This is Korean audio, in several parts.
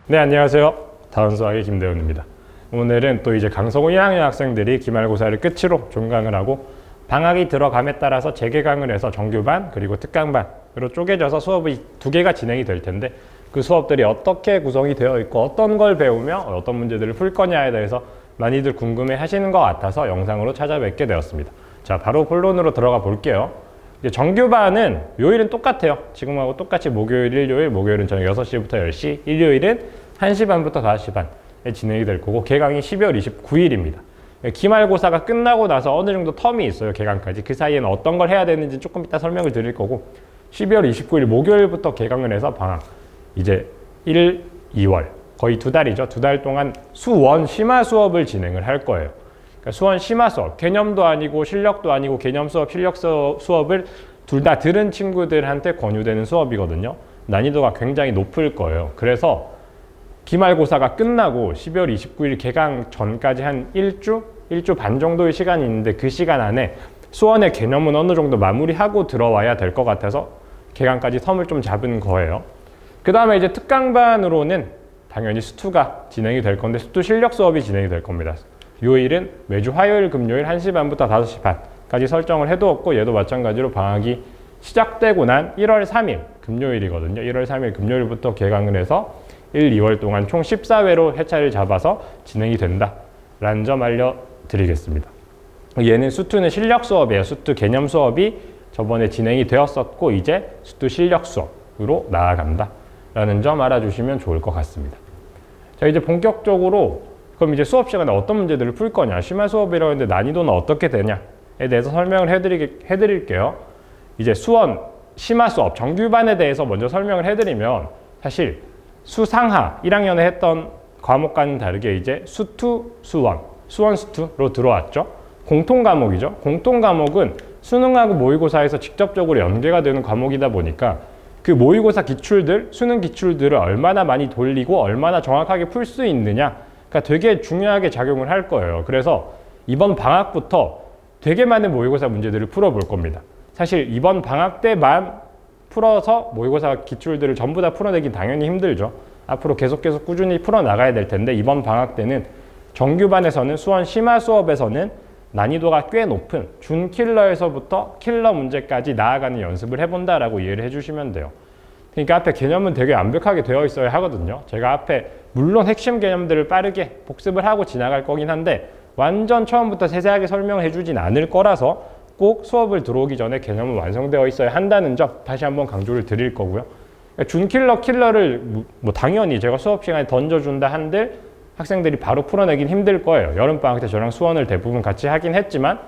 네, 안녕하세요. 다운수학의 김대훈입니다. 오늘은 또 이제 강서구 1학년 학생들이 기말고사를 끝으로 종강을 하고 방학이 들어감에 따라서 재개강을 해서 정규반 그리고 특강반으로 쪼개져서 수업이 두 개가 진행이 될 텐데 그 수업들이 어떻게 구성이 되어 있고 어떤 걸 배우며 어떤 문제들을 풀 거냐에 대해서 많이들 궁금해 하시는 것 같아서 영상으로 찾아뵙게 되었습니다. 자, 바로 본론으로 들어가 볼게요. 정규반은 요일은 똑같아요. 지금하고 똑같이 목요일, 일요일, 목요일은 저녁 6시부터 10시, 일요일은 1시 반부터 5시 반에 진행이 될 거고 개강이 12월 29일입니다. 기말고사가 끝나고 나서 어느 정도 텀이 있어요. 개강까지. 그 사이에는 어떤 걸 해야 되는지 조금 이따 설명을 드릴 거고 12월 29일 목요일부터 개강을 해서 방학 이제 1, 2월 거의 두 달이죠. 두 달 동안 수원 심화 수업을 진행을 할 거예요. 수원 심화 수업, 개념도 아니고 실력도 아니고 개념 수업, 실력 수업을 둘 다 들은 친구들한테 권유되는 수업이거든요. 난이도가 굉장히 높을 거예요. 그래서 기말고사가 끝나고 12월 29일 개강 전까지 한 일주 반 정도의 시간이 있는데 그 시간 안에 수원의 개념은 어느 정도 마무리하고 들어와야 될 것 같아서 개강까지 텀을 좀 잡은 거예요. 그 다음에 이제 특강반으로는 당연히 수투가 진행이 될 건데 수투 실력 수업이 진행이 될 겁니다. 요일은 매주 화요일, 금요일 1시 반부터 5시 반까지 설정을 해두었고 얘도 마찬가지로 방학이 시작되고 난 1월 3일 금요일이거든요. 1월 3일 금요일부터 개강을 해서 1, 2월 동안 총 14회로 회차를 잡아서 진행이 된다라는 점 알려드리겠습니다. 얘는 수투는 실력 수업이에요. 수투 개념 수업이 저번에 진행이 되었었고 이제 수투 실력 수업으로 나아간다라는 점 알아주시면 좋을 것 같습니다. 자, 이제 본격적으로 그럼 이제 수업 시간에 어떤 문제들을 풀 거냐, 심화 수업이라고 했는데 난이도는 어떻게 되냐에 대해서 설명을 해드릴게요. 이제 수원 심화 수업 정규반에 대해서 먼저 설명을 해드리면 사실 수상하 1학년에 했던 과목과는 다르게 이제 수투 수원, 수원 수투로 들어왔죠. 공통 과목이죠. 공통 과목은 수능하고 모의고사에서 직접적으로 연계가 되는 과목이다 보니까 그 모의고사 기출들, 수능 기출들을 얼마나 많이 돌리고 얼마나 정확하게 풀 수 있느냐 그러니까 되게 중요하게 작용을 할 거예요. 그래서 이번 방학부터 되게 많은 모의고사 문제들을 풀어볼 겁니다. 사실 이번 방학 때만 풀어서 모의고사 기출들을 전부 다 풀어내긴 당연히 힘들죠. 앞으로 계속 꾸준히 풀어나가야 될 텐데 이번 방학 때는 정규반에서는 수원 심화 수업에서는 난이도가 꽤 높은 준킬러에서부터 킬러 문제까지 나아가는 연습을 해본다라고 이해를 해주시면 돼요. 그러니까 앞에 개념은 되게 완벽하게 되어 있어야 하거든요. 제가 앞에 물론 핵심 개념들을 빠르게 복습을 하고 지나갈 거긴 한데 완전 처음부터 세세하게 설명을 해주진 않을 거라서 꼭 수업을 들어오기 전에 개념은 완성되어 있어야 한다는 점 다시 한번 강조를 드릴 거고요. 준킬러, 킬러를 뭐 당연히 제가 수업 시간에 던져준다 한들 학생들이 바로 풀어내긴 힘들 거예요. 여름방학 때 저랑 수원을 대부분 같이 하긴 했지만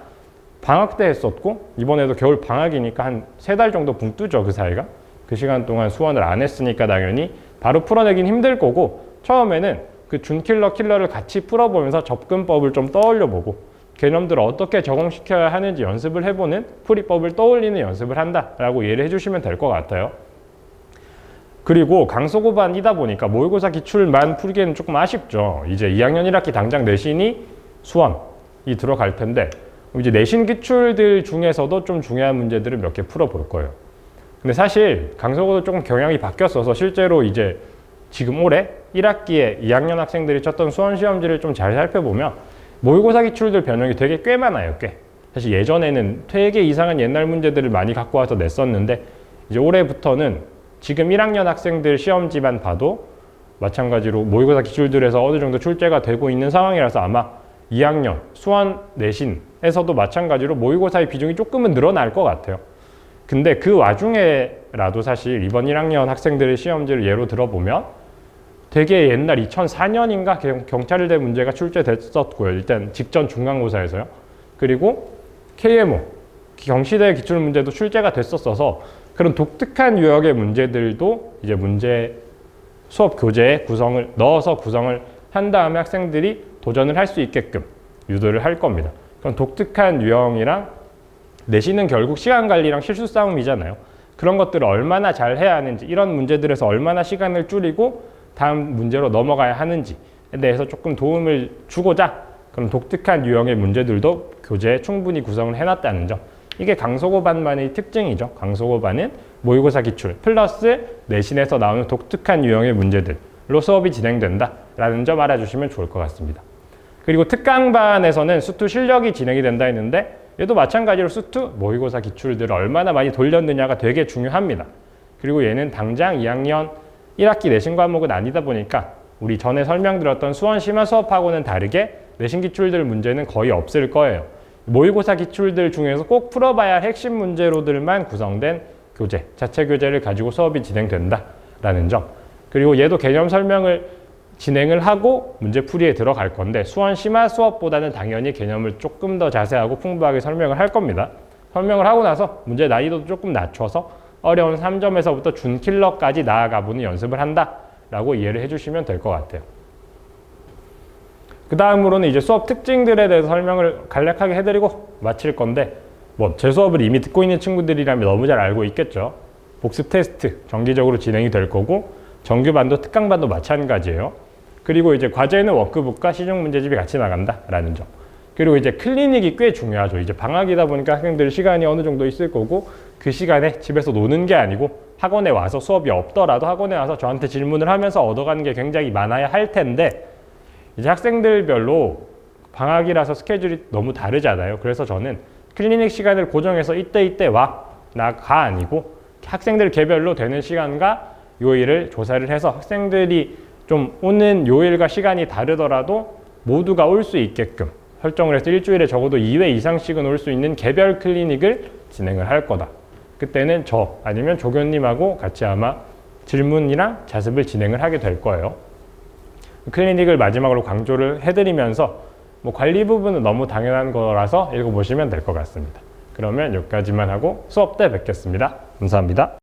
방학 때 했었고 이번에도 겨울 방학이니까 한 3달 정도 붕 뜨죠, 그 사이가. 그 시간 동안 수원을 안 했으니까 당연히 바로 풀어내긴 힘들 거고 처음에는 그 준킬러, 킬러를 같이 풀어보면서 접근법을 좀 떠올려보고 개념들을 어떻게 적용시켜야 하는지 연습을 해보는 풀이법을 떠올리는 연습을 한다라고 이해를 해주시면 될 것 같아요. 그리고 강서구반이다 보니까 모의고사 기출만 풀기에는 조금 아쉽죠. 이제 2학년 1학기 당장 내신이 수원이 들어갈 텐데 이제 내신 기출들 중에서도 좀 중요한 문제들을 몇 개 풀어볼 거예요. 근데 사실 강서구도 조금 경향이 바뀌었어서 실제로 이제 지금 올해 1학기에 2학년 학생들이 쳤던 수원 시험지를 좀 잘 살펴보면 모의고사 기출들 변형이 되게 꽤 많아요. 꽤. 사실 예전에는 되게 이상한 옛날 문제들을 많이 갖고 와서 냈었는데 이제 올해부터는 지금 1학년 학생들 시험지만 봐도 마찬가지로 모의고사 기출들에서 어느 정도 출제가 되고 있는 상황이라서 아마 2학년 수원 내신에서도 마찬가지로 모의고사의 비중이 조금은 늘어날 것 같아요. 근데 그 와중에라도 사실 이번 1학년 학생들의 시험지를 예로 들어보면 되게 옛날 2004년인가 경찰대 문제가 출제됐었고요. 일단 직전 중간고사에서요. 그리고 KMO, 경시대 기출 문제도 출제가 됐었어서 그런 독특한 유형의 문제들도 이제 문제 수업 교재에 넣어서 구성을 한 다음에 학생들이 도전을 할 수 있게끔 유도를 할 겁니다. 그런 독특한 유형이랑 내신은 결국 시간 관리랑 실수 싸움이잖아요. 그런 것들을 얼마나 잘 해야 하는지 이런 문제들에서 얼마나 시간을 줄이고 다음 문제로 넘어가야 하는지에 대해서 조금 도움을 주고자 그런 독특한 유형의 문제들도 교재에 충분히 구성을 해놨다는 점 이게 강서구반만의 특징이죠. 강서구반은 모의고사 기출 플러스 내신에서 나오는 독특한 유형의 문제들 로 수업이 진행된다라는 점 알아주시면 좋을 것 같습니다. 그리고 특강반에서는 수투 실력이 진행이 된다 했는데 얘도 마찬가지로 수투 모의고사 기출들을 얼마나 많이 돌렸느냐가 되게 중요합니다. 그리고 얘는 당장 2학년 1학기 내신 과목은 아니다 보니까 우리 전에 설명드렸던 수원 심화 수업하고는 다르게 내신 기출들 문제는 거의 없을 거예요. 모의고사 기출들 중에서 꼭 풀어봐야 할 핵심 문제로들만 구성된 교재, 자체 교재를 가지고 수업이 진행된다라는 점. 그리고 얘도 개념 설명을 진행을 하고 문제풀이에 들어갈 건데 수원 심화 수업보다는 당연히 개념을 조금 더 자세하고 풍부하게 설명을 할 겁니다. 설명을 하고 나서 문제 난이도도 조금 낮춰서 어려운 3점에서부터 준킬러까지 나아가보는 연습을 한다라고 이해를 해주시면 될 것 같아요. 그 다음으로는 이제 수업 특징들에 대해서 설명을 간략하게 해드리고 마칠 건데 뭐 제 수업을 이미 듣고 있는 친구들이라면 너무 잘 알고 있겠죠. 복습 테스트 정기적으로 진행이 될 거고 정규반도 특강반도 마찬가지예요. 그리고 이제 과제는 워크북과 시중 문제집이 같이 나간다라는 점. 그리고 이제 클리닉이 꽤 중요하죠. 이제 방학이다 보니까 학생들 시간이 어느 정도 있을 거고 그 시간에 집에서 노는 게 아니고 학원에 와서 수업이 없더라도 학원에 와서 저한테 질문을 하면서 얻어가는 게 굉장히 많아야 할 텐데 이제 학생들별로 방학이라서 스케줄이 너무 다르잖아요. 그래서 저는 클리닉 시간을 고정해서 이때 와, 나 가 아니고 학생들 개별로 되는 시간과 요일을 조사를 해서 학생들이 좀 오는 요일과 시간이 다르더라도 모두가 올 수 있게끔 설정을 해서 일주일에 적어도 2회 이상씩은 올 수 있는 개별 클리닉을 진행을 할 거다. 그때는 저 아니면 조교님하고 같이 아마 질문이랑 자습을 진행을 하게 될 거예요. 클리닉을 마지막으로 강조를 해드리면서 뭐 관리 부분은 너무 당연한 거라서 읽어보시면 될 것 같습니다. 그러면 여기까지만 하고 수업 때 뵙겠습니다. 감사합니다.